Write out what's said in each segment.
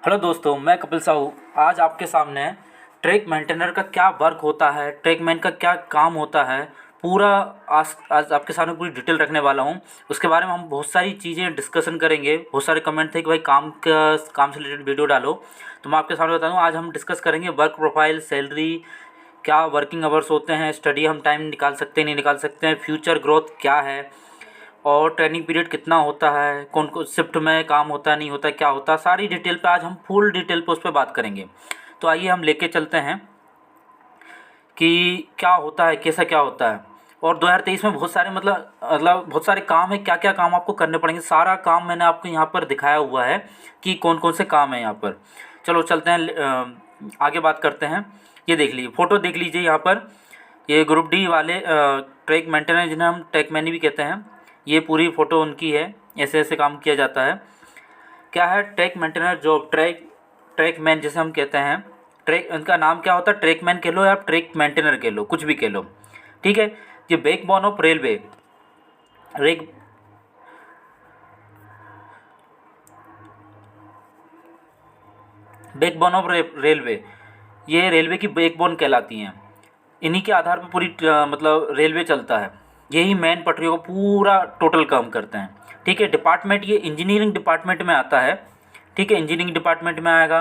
Hello दोस्तों, मैं कपिल साहू आज आपके सामने ट्रैक मेंटेनर का क्या वर्क होता है, ट्रैक मैन का क्या काम होता है, पूरा आज आपके सामने पूरी डिटेल रखने वाला हूँ। उसके बारे में हम बहुत सारी चीज़ें डिस्कशन करेंगे। बहुत सारे कमेंट थे कि भाई काम से रिलेटेड वीडियो डालो, तो मैं आपके सामने बता दूँ। आज हम डिस्कस करेंगे वर्क प्रोफाइल, सैलरी, क्या वर्किंग आवर्स होते हैं, स्टडी हम टाइम निकाल सकते हैं नहीं निकाल सकते हैं, फ्यूचर ग्रोथ क्या है, और ट्रेनिंग पीरियड कितना होता है, कौन कौन शिफ्ट में काम होता है नहीं होता क्या होता है, सारी डिटेल पे आज हम फुल डिटेल पे उस पर बात करेंगे। तो आइए हम लेके चलते हैं कि क्या होता है, कैसा क्या होता है। और 2023 में बहुत सारे मतलब बहुत सारे काम है, क्या क्या काम आपको करने पड़ेंगे, सारा काम मैंने आपको यहाँ पर दिखाया हुआ है कि कौन कौन से काम है यहाँ पर। चलो चलते हैं, आगे बात करते हैं। ये देख लीजिए, फ़ोटो देख लीजिए यहाँ पर। ये ग्रुप डी वाले ट्रैक मेंटेनर जिन्हें हम ट्रैक मैन भी कहते हैं, ये पूरी फ़ोटो उनकी है। ऐसे ऐसे काम किया जाता है। क्या है track maintainer job, track man जिसे हम कहते हैं। ट्रैक, उनका नाम क्या होता है, ट्रैक मैन कह लो या ट्रैक मेंटेनर कह लो, कुछ भी कह लो, ठीक है। ये backbone of railway, rake backbone of railway, ये रेलवे की बैकबोन कहलाती हैं। इन्हीं के आधार पर पूरी मतलब रेलवे चलता है। यही मेन पटरियों को पूरा टोटल काम करते हैं, ठीक है। डिपार्टमेंट ये इंजीनियरिंग डिपार्टमेंट में आता है, ठीक है। इंजीनियरिंग डिपार्टमेंट में आएगा।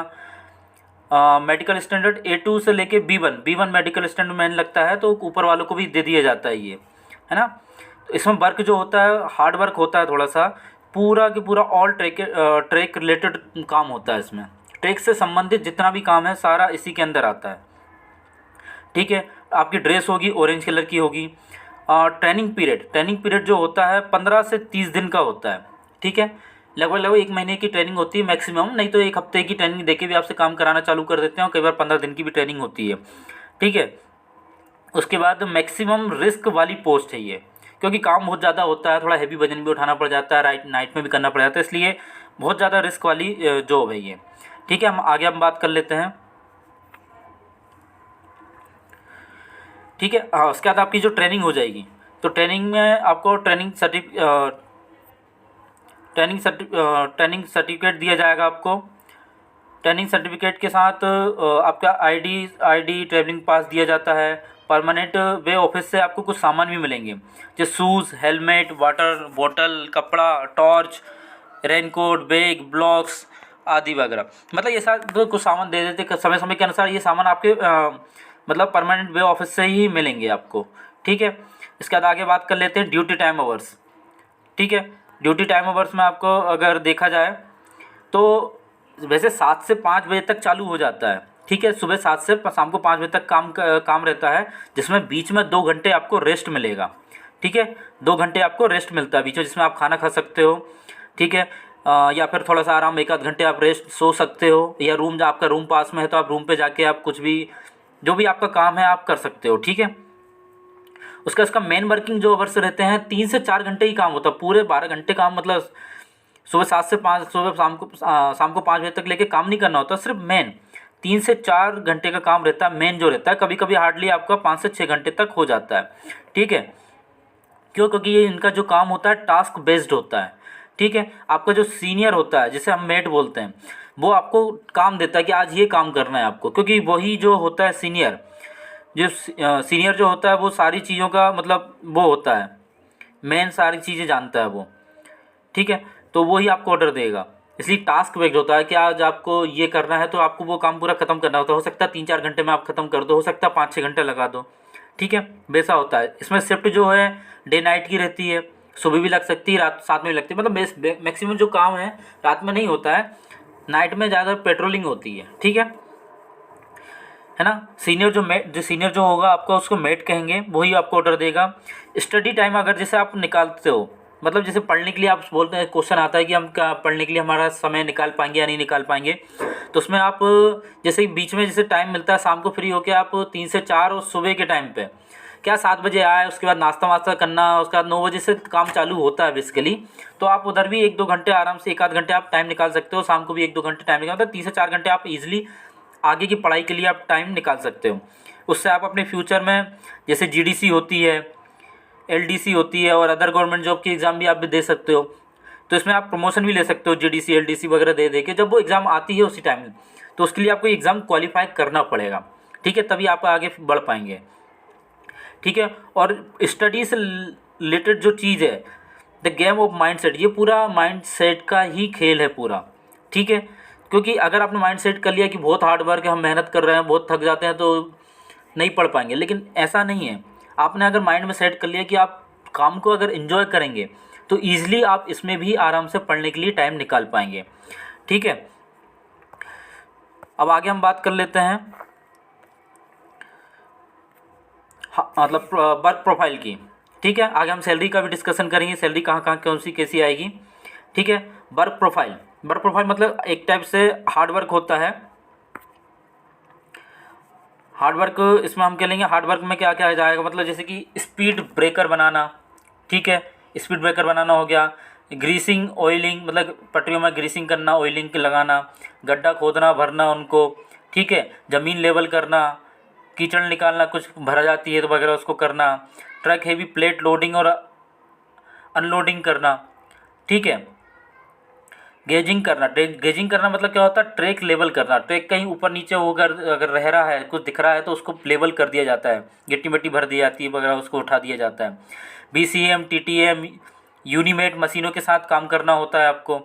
मेडिकल स्टैंडर्ड A2 से लेके B1 मेडिकल स्टैंडर्ड मैन लगता है, तो ऊपर वालों को भी दे दिया जाता है ये, है ना। तो इसमें वर्क जो होता है हार्ड वर्क होता है थोड़ा सा, पूरा कि पूरा ऑल ट्रैक रिलेटेड काम होता है इसमें। ट्रैक से संबंधित जितना भी काम है सारा इसी के अंदर आता है, ठीक है। आपकी ड्रेस होगी ऑरेंज कलर की होगी। ट्रेनिंग पीरियड जो होता है 15 से 30 दिन का होता है, ठीक है। लगभग लगभग 1 महीने की ट्रेनिंग होती है मैक्सिमम, नहीं तो 1 हफ्ते की ट्रेनिंग देके भी आपसे काम कराना चालू कर देते हैं, और कई बार 15 दिन की भी ट्रेनिंग होती है, ठीक है। उसके बाद मैक्सिमम रिस्क वाली पोस्ट है ये, क्योंकि काम बहुत ज़्यादा होता है, थोड़ा हैवी वजन भी उठाना पड़ जाता है, नाइट में भी करना पड़ जाता है, इसलिए बहुत ज़्यादा रिस्क वाली जॉब है ये, ठीक है। हम बात कर लेते हैं, ठीक है। हाँ, उसके बाद आपकी जो ट्रेनिंग हो जाएगी, तो ट्रेनिंग में आपको ट्रेनिंग सर्टिफिकेट दिया जाएगा आपको। ट्रेनिंग सर्टिफिकेट के साथ आपका आईडी ट्रैवलिंग पास दिया जाता है। परमानेंट वे ऑफिस से आपको कुछ सामान भी मिलेंगे, जैसे शूज़, हेलमेट, वाटर बॉटल, कपड़ा, टॉर्च, रेनकोट, बैग, ब्लॉक्स आदि वगैरह। मतलब ये सारे तो कुछ सामान दे देते समय समय के अनुसार। ये सामान आपके मतलब परमानेंट वे ऑफिस से ही मिलेंगे आपको, ठीक है। इसके बाद आगे बात कर लेते हैं ड्यूटी टाइम आवर्स, ठीक है। ड्यूटी टाइम आवर्स में आपको अगर देखा जाए तो वैसे 7 से 5 बजे तक चालू हो जाता है, ठीक है। सुबह 7 से शाम को 5 बजे तक काम रहता है, जिसमें बीच में 2 घंटे आपको रेस्ट मिलेगा, ठीक है। 2 घंटे आपको रेस्ट मिलता है बीच में, जिसमें आप खाना खा सकते हो, ठीक है। या फिर थोड़ा सा आराम, 1 आध घंटे आप रेस्ट सो सकते हो, या आपका रूम पास में है तो आप रूम पे जाके आप कुछ भी जो भी आपका काम है आप कर सकते हो, ठीक है। उसका मेन वर्किंग जो आवर्स रहते हैं 3 से 4 घंटे ही काम होता है, पूरे 12 घंटे काम मतलब सुबह 7 से 5, सुबह शाम को 5 बजे तक लेके काम नहीं करना होता। सिर्फ मेन 3 से 4 घंटे का काम रहता है, मेन जो रहता है। कभी कभी हार्डली आपका 5 से 6 घंटे तक हो जाता है, ठीक है। क्यों? क्योंकि ये इनका जो काम होता है टास्क बेस्ड होता है, ठीक है। आपका जो सीनियर होता है, जिसे हम मेट बोलते हैं, वो आपको काम देता है कि आज ये काम करना है आपको, क्योंकि वही जो होता है सीनियर जो होता है वो सारी चीज़ों का मतलब वो होता है, मेन सारी चीज़ें जानता है वो, ठीक है। तो वो ही आपको ऑर्डर देगा, इसलिए टास्क बेस्ड होता है कि आज आपको ये करना है तो आपको वो काम पूरा खत्म करना होता है। हो सकता है 3-4 घंटे में आप खत्म कर दो, हो सकता है 5-6 घंटे लगा दो, ठीक है। वैसा होता है। इसमें शिफ्ट जो है डे नाइट की रहती है, सुबह भी लग सकती है, रात 7 में भी लगती है। मतलब मैक्सिमम जो काम है रात में नहीं होता है, नाइट में ज़्यादा पेट्रोलिंग होती है, ठीक है ना। सीनियर जो होगा आपका उसको मेट कहेंगे, वही आपको ऑर्डर देगा। स्टडी टाइम अगर जैसे आप निकालते हो, मतलब जैसे पढ़ने के लिए आप बोलते हैं, क्वेश्चन आता है कि हम क्या पढ़ने के लिए हमारा समय निकाल पाएंगे या नहीं निकाल पाएंगे, तो उसमें आप जैसे बीच में जैसे टाइम मिलता है शाम को फ्री होकर आप 3 से 4 और सुबह के टाइम पे क्या 7 बजे आए, उसके बाद नाश्ता वास्ता करना, उसके बाद 9 बजे से काम चालू होता है बेसिकली। तो आप उधर भी 1-2 घंटे आराम से, 1 आध घंटे आप टाइम निकाल सकते हो। शाम को भी 1-2 घंटे टाइम निकाल, मतलब 3 से 4 घंटे आप इजीली आगे की पढ़ाई के लिए आप टाइम निकाल सकते हो। उससे आप अपने फ्यूचर में जैसे जीडीसी होती है, एलडीसी होती है, और अदर गवर्नमेंट जॉब की एग्ज़ाम भी आप भी दे सकते हो। तो इसमें आप प्रमोशन भी ले सकते हो, जीडीसी एलडीसी वगैरह दे दे के। जब वो एग्ज़ाम आती है उसी टाइम, तो उसके लिए आपको एग्ज़ाम क्वालिफाई करना पड़ेगा, ठीक है, तभी आप आगे बढ़ पाएंगे, ठीक है। और स्टडी से रिलेटेड जो चीज़ है, the game of mind set, ये पूरा माइंड सेट का ही खेल है पूरा, ठीक है। क्योंकि अगर आपने माइंड सेट कर लिया कि बहुत हार्ड वर्क है, हम मेहनत कर रहे हैं, बहुत थक जाते हैं, तो नहीं पढ़ पाएंगे, लेकिन ऐसा नहीं है। आपने अगर माइंड में सेट कर लिया कि आप काम को अगर इन्जॉय करेंगे तो ईज़िली आप इसमें भी आराम से पढ़ने के लिए टाइम निकाल पाएंगे, ठीक है। अब आगे हम बात कर लेते हैं मतलब वर्क प्रोफाइल की, ठीक है। आगे हम सैलरी का भी डिस्कशन करेंगे, सैलरी कहाँ कहाँ कौन सी कैसी आएगी, ठीक है। वर्क प्रोफाइल, वर्क प्रोफाइल मतलब एक टाइप से हार्ड वर्क होता है। हार्ड वर्क इसमें हम कह लेंगे, हार्ड वर्क में क्या क्या जाएगा, मतलब जैसे कि स्पीड ब्रेकर बनाना, ठीक है, स्पीड ब्रेकर बनाना हो गया। ग्रीसिंग ऑयलिंग, मतलब पटरियों में ग्रीसिंग करना, ऑयलिंग लगाना, गड्ढा खोदना भरना उनको, ठीक है, ज़मीन लेवल करना, कीचड़ निकालना, कुछ भरा जाती है तो वगैरह उसको करना, ट्रक हेवी प्लेट लोडिंग और अनलोडिंग करना, ठीक है। गेजिंग करना, गेजिंग करना मतलब क्या होता है, ट्रैक लेवल करना, ट्रैक कहीं ऊपर नीचे होकर अगर रह रहा है, कुछ दिख रहा है तो उसको लेवल कर दिया जाता है, गिट्टी मिट्टी भर दी जाती है वगैरह, उसको उठा दिया जाता है। BCM TTM यूनिमेट मशीनों के साथ काम करना होता है आपको,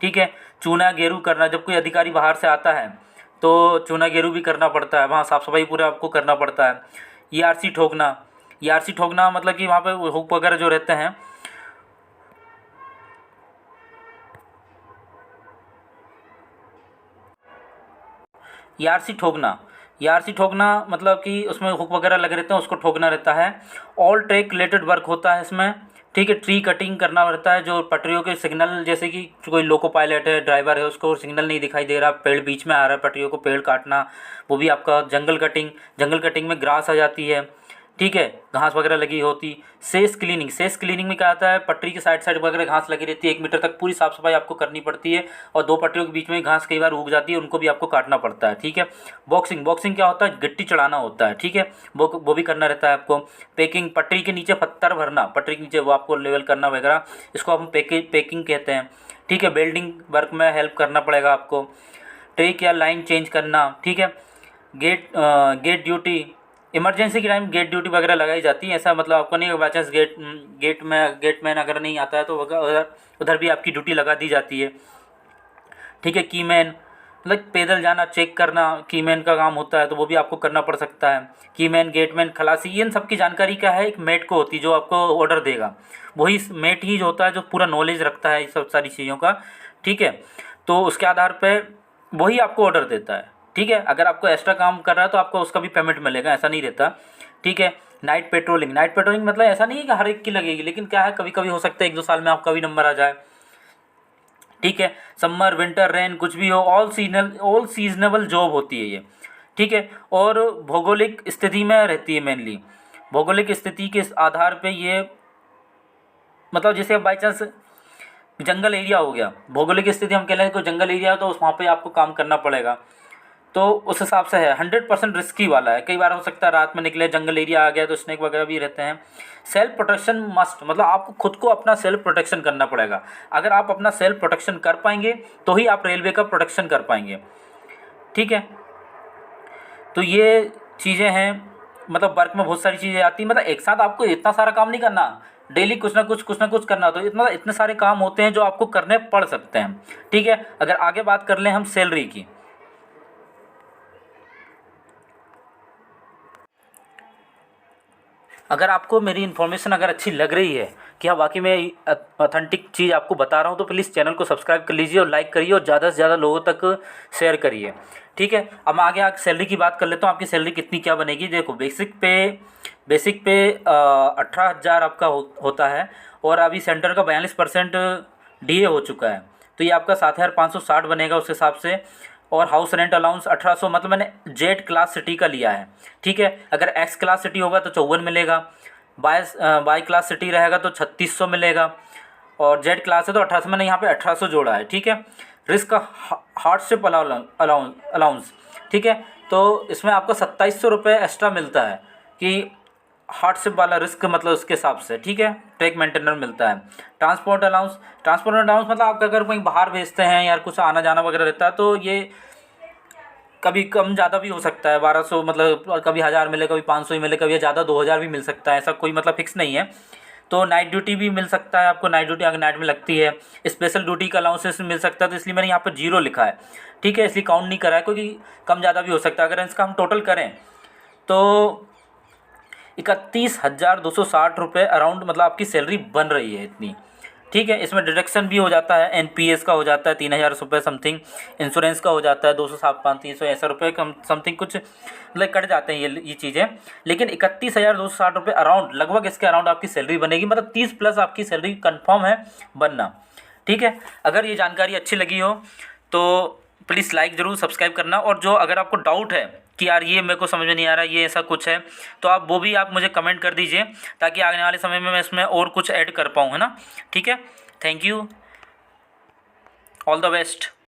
ठीक है। चूना गेरू करना, जब कोई अधिकारी बाहर से आता है तो चूना गेरू भी करना पड़ता है, वहाँ साफ़ सफाई पूरा आपको करना पड़ता है। ERC ठोकना, ERC ठोकना मतलब कि वहाँ पे हुक वगैरह जो रहते हैं, ERC ठोकना, ERC ठोकना मतलब कि उसमें हुक वगैरह लगे रहते हैं, उसको ठोकना रहता है। ऑल ट्रैक रिलेटेड वर्क होता है इसमें, ठीक है। ट्री कटिंग करना रहता है, जो पटरियों के सिग्नल, जैसे कि कोई लोको पायलट है, ड्राइवर है, उसको सिग्नल नहीं दिखाई दे रहा, पेड़ बीच में आ रहा है, पटरियों को पेड़ काटना, वो भी आपका। जंगल कटिंग, जंगल कटिंग में ग्रास आ जाती है, ठीक है, घास वगैरह लगी होती। सेस क्लीनिंग, सेस क्लीनिंग में क्या आता है, पटरी के साइड साइड वगैरह घास लगी रहती है, 1 मीटर तक पूरी साफ़ सफाई आपको करनी पड़ती है, और 2 पटरियों के बीच में घास कई बार उग जाती है, उनको भी आपको काटना पड़ता है, ठीक है। बॉक्सिंग, बॉक्सिंग क्या होता है, गिट्टी चढ़ाना होता है, ठीक है, वो भी करना रहता है आपको। पेकिंग, पटरी के नीचे पत्थर भरना, पटरी के नीचे वो आपको लेवल करना वगैरह, इसको हम पेकिंग कहते हैं, ठीक है। वेल्डिंग वर्क में हेल्प करना पड़ेगा आपको। ट्रेक या लाइन चेंज करना, ठीक है। गेट ड्यूटी, इमरजेंसी के टाइम गेट ड्यूटी वगैरह लगाई जाती है, ऐसा मतलब आपको नहीं, बाई चांस गेटमैन अगर नहीं आता है तो उधर भी आपकी ड्यूटी लगा दी जाती है, ठीक है। कीमैन मतलब पैदल जाना, चेक करना, कीमैन का काम होता है, तो वो भी आपको करना पड़ सकता है। कीमैन, गेटमैन, खलासी, इन सब की जानकारी क्या है, एक मेट को होती है जो आपको ऑर्डर देगा, वही मेट ही जो होता है जो पूरा नॉलेज रखता है इस सब सारी चीज़ों का, ठीक है। तो उसके आधार पर वही आपको ऑर्डर देता है, ठीक है। अगर आपको एक्स्ट्रा काम कर रहा है तो आपको उसका भी पेमेंट मिलेगा, ऐसा नहीं रहता, ठीक है। नाइट पेट्रोलिंग, नाइट पेट्रोलिंग मतलब ऐसा नहीं है कि हर एक की लगेगी, लेकिन क्या है, कभी कभी हो सकता है 1-2 साल में आपका भी नंबर आ जाए, ठीक है। समर विंटर रेन कुछ भी हो, ऑल सीजनेबल जॉब होती है ये, ठीक है। और भौगोलिक स्थिति में रहती है मेनली, भौगोलिक स्थिति के आधार पे ये, मतलब जैसे बाई चांस जंगल एरिया हो गया, भौगोलिक स्थिति हम कह लें कोई जंगल एरिया है तो वहाँ पे आपको काम करना पड़ेगा, तो उस हिसाब से है। 100% रिस्की वाला है, कई बार हो सकता है रात में निकले, जंगल एरिया आ गया तो स्नेक वगैरह भी रहते हैं। सेल्फ प्रोटेक्शन मस्ट, मतलब आपको खुद को अपना सेल्फ प्रोटेक्शन करना पड़ेगा। अगर आप अपना सेल्फ प्रोटेक्शन कर पाएंगे तो ही आप रेलवे का प्रोटेक्शन कर पाएंगे, ठीक है। तो ये चीज़ें हैं, मतलब वर्क में बहुत सारी चीज़ें आती हैं, मतलब एक साथ आपको इतना सारा काम नहीं करना, डेली कुछ ना कुछ करना, तो इतने सारे काम होते हैं जो आपको करने पड़ सकते हैं, ठीक है। अगर आगे बात कर लें हम सैलरी की, अगर आपको मेरी इन्फॉर्मेशन अगर अच्छी लग रही है कि हाँ वाकई में ऑथेंटिक चीज़ आपको बता रहा हूँ, तो प्लीज़ चैनल को सब्सक्राइब कर लीजिए और लाइक करिए और ज़्यादा से ज़्यादा लोगों तक शेयर करिए, ठीक है। अब मैं आगे सैलरी की बात कर लेता हूँ। आपकी सैलरी कितनी क्या बनेगी, देखो बेसिक पे 18,000 आपका होता है, और अभी सेंटर का 42% DA हो चुका है, तो ये आपका 7,560 बनेगा उस हिसाब से। और हाउस रेंट अलाउंस 1800, मतलब मैंने जेड क्लास सिटी का लिया है, ठीक है। अगर एक्स क्लास सिटी होगा तो 54 मिलेगा, बाई क्लास सिटी रहेगा तो 3600 मिलेगा, और जेड क्लास है तो 1800, मैंने यहाँ पे 1800 जोड़ा है, ठीक है। रिस्क हार्डशिप अलाउंस, ठीक है, तो इसमें आपको 2700 रुपये एक्स्ट्रा मिलता है कि हार्डशिप वाला रिस्क मतलब उसके हिसाब से, ठीक है, ट्रैक मेंटेनर मिलता है। ट्रांसपोर्ट अलाउंस मतलब आप अगर कहीं बाहर भेजते हैं या कुछ आना जाना वगैरह रहता है तो ये कभी कम ज़्यादा भी हो सकता है, 1200 मतलब कभी 1000 मिले, कभी 500 ही मिले, कभी ज़्यादा 2000 भी मिल सकता है, ऐसा कोई मतलब फिक्स नहीं है। तो नाइट ड्यूटी भी मिल सकता है आपको, नाइट ड्यूटी अगर नाइट में लगती है, स्पेशल ड्यूटी का अलाउंसेस मिल सकता है। तो इसलिए मैंने यहाँ पर 0 लिखा है, ठीक है, इसलिए काउंट नहीं करा है, क्योंकि कम ज़्यादा भी हो सकता है। अगर इसका हम टोटल करें तो 31,260 रुपये अराउंड मतलब आपकी सैलरी बन रही है इतनी, ठीक है। इसमें डिडक्शन भी हो जाता है, एनपीएस का हो जाता है 3000 रुपये समथिंग, इंश्योरेंस का हो जाता है 200 380 रुपये कम समथिंग, कुछ मतलब कट जाते हैं ये चीज़ें। लेकिन 31,260 रुपये अराउंड, लगभग इसके अराउंड आपकी सैलरी बनेगी, मतलब 30 प्लस आपकी सैलरी कन्फर्म है बनना, ठीक है। अगर ये जानकारी अच्छी लगी हो तो प्लीज़ लाइक ज़रूर, सब्सक्राइब करना। और जो अगर आपको डाउट है कि यार ये मेरे को समझ में नहीं आ रहा, ये ऐसा कुछ है, तो आप वो भी आप मुझे कमेंट कर दीजिए, ताकि आने वाले समय में मैं इसमें और कुछ ऐड कर पाऊँ, है ना, ठीक है। Thank you, all the best.